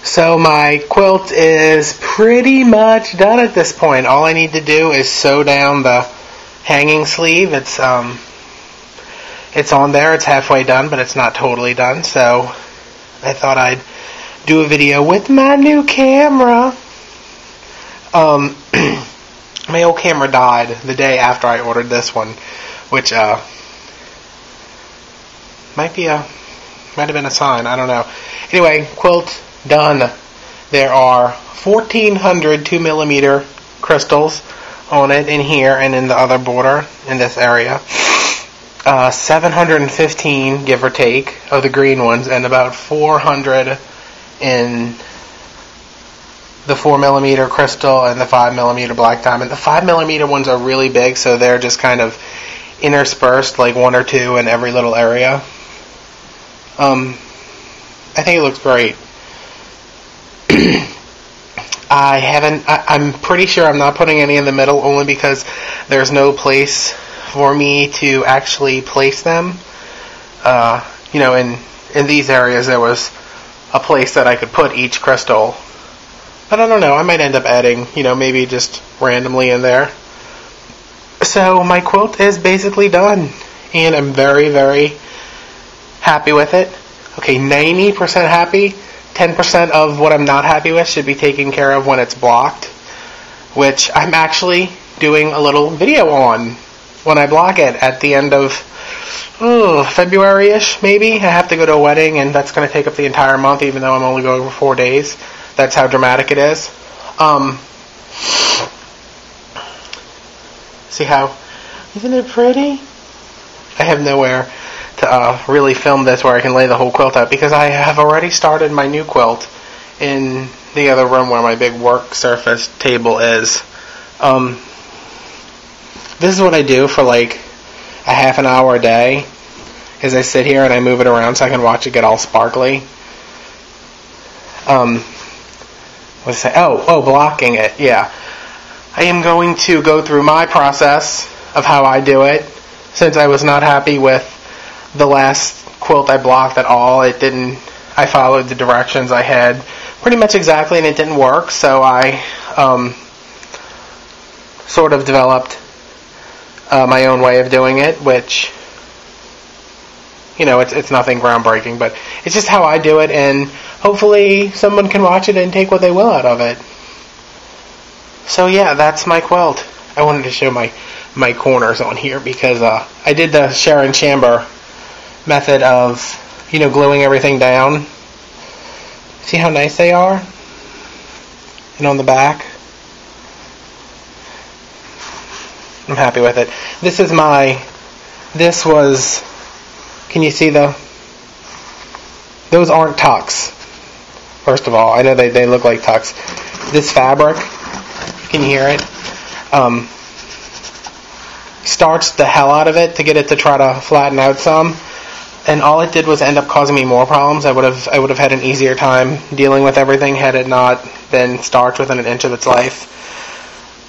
So my quilt is pretty much done at this point. All I need to do is sew down the hanging sleeve. It's on there. It's halfway done, but it's not totally done. So I thought I'd do a video with my new camera. My old camera died the day after I ordered this one, which might have been a sign. I don't know. Anyway, quilt done. There are 1,400 2mm crystals on it in here and in the other border in this area. 715, give or take, of the green ones, and about 400 in the 4mm crystal and the 5mm black diamond. The 5mm ones are really big, so they're just kind of interspersed, like one or two in every little area. I think it looks great. I'm pretty sure I'm not putting any in the middle, only because there's no place for me to actually place them. In these areas there was a place that I could put each crystal. But I don't know, I might end up adding, maybe just randomly in there. So my quilt is basically done, and I'm very, very happy with it. Okay, 90% happy. 10% of what I'm not happy with should be taken care of when it's blocked, which I'm actually doing a little video on when I block it at the end of February-ish, maybe. I have to go to a wedding, and that's going to take up the entire month, even though I'm only going for 4 days. That's how dramatic it is. See how, isn't it pretty? I have nowhere to really film this where I can lay the whole quilt out, because I have already started my new quilt in the other room where my big work surface table is. This is what I do for like a half an hour a day, is I sit here and I move it around so I can watch it get all sparkly. Blocking it, yeah. I am going to go through my process of how I do it, since I was not happy with the last quilt I blocked at all. I followed the directions I had pretty much exactly, and it didn't work, so I sort of developed my own way of doing it, which, it's nothing groundbreaking, but it's just how I do it, and hopefully someone can watch it and take what they will out of it. So yeah, that's my quilt. I wanted to show my corners on here, because I did the Sharon Chamber method of, gluing everything down. See how nice they are? And on the back. I'm happy with it. Can you see those aren't tucks. First of all, I know they look like tucks. This fabric, can you hear it? Starched the hell out of it to get it to try to flatten out some. And all it did was end up causing me more problems. I would have had an easier time dealing with everything had it not been starched within an inch of its life.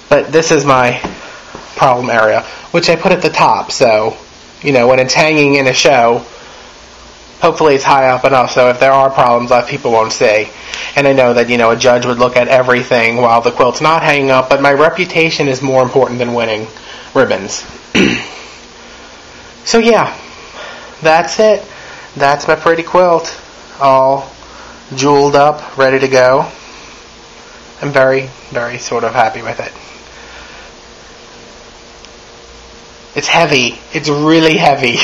But this is my problem area, which I put at the top. So, when it's hanging in a show, hopefully it's high up enough so if there are problems that people won't see. And I know that, a judge would look at everything while the quilt's not hanging up, but my reputation is more important than winning ribbons. So yeah. That's it. That's my pretty quilt, all jeweled up, ready to go. I'm very, very sort of happy with it. It's heavy. It's really heavy.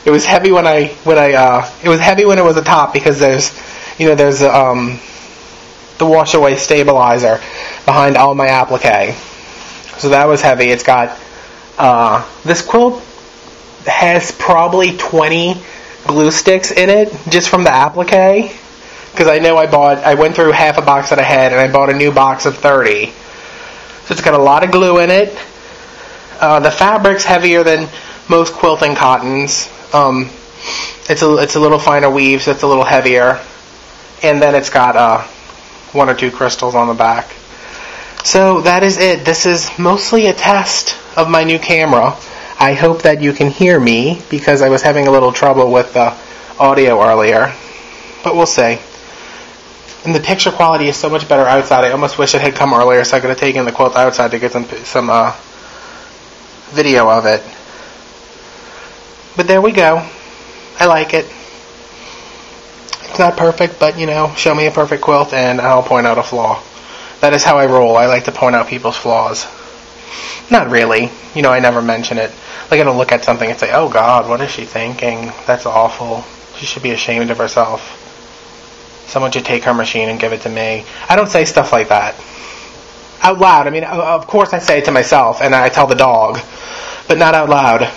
It was heavy when it was heavy when it was a top, because there's the wash away stabilizer behind all my applique. So that was heavy. It's got this quilt has probably 20 glue sticks in it just from the applique, because I went through half a box that I had and I bought a new box of 30. So it's got a lot of glue in it. The fabric's heavier than most quilting cottons. It's a little finer weave, so it's a little heavier, and then it's got 1 or 2 crystals on the back. So that is it. This is mostly a test of my new camera. I hope that you can hear me, because I was having a little trouble with the audio earlier. But we'll see. And the picture quality is so much better outside. I almost wish it had come earlier so I could have taken the quilt outside to get some video of it. But there we go. I like it. It's not perfect, but, show me a perfect quilt and I'll point out a flaw. That is how I roll. I like to point out people's flaws. Not really. I never mention it. Like, I don't look at something and say, oh, God, what is she thinking? That's awful. She should be ashamed of herself. Someone should take her machine and give it to me. I don't say stuff like that. Out loud. I mean, of course I say it to myself, and I tell the dog. But not out loud.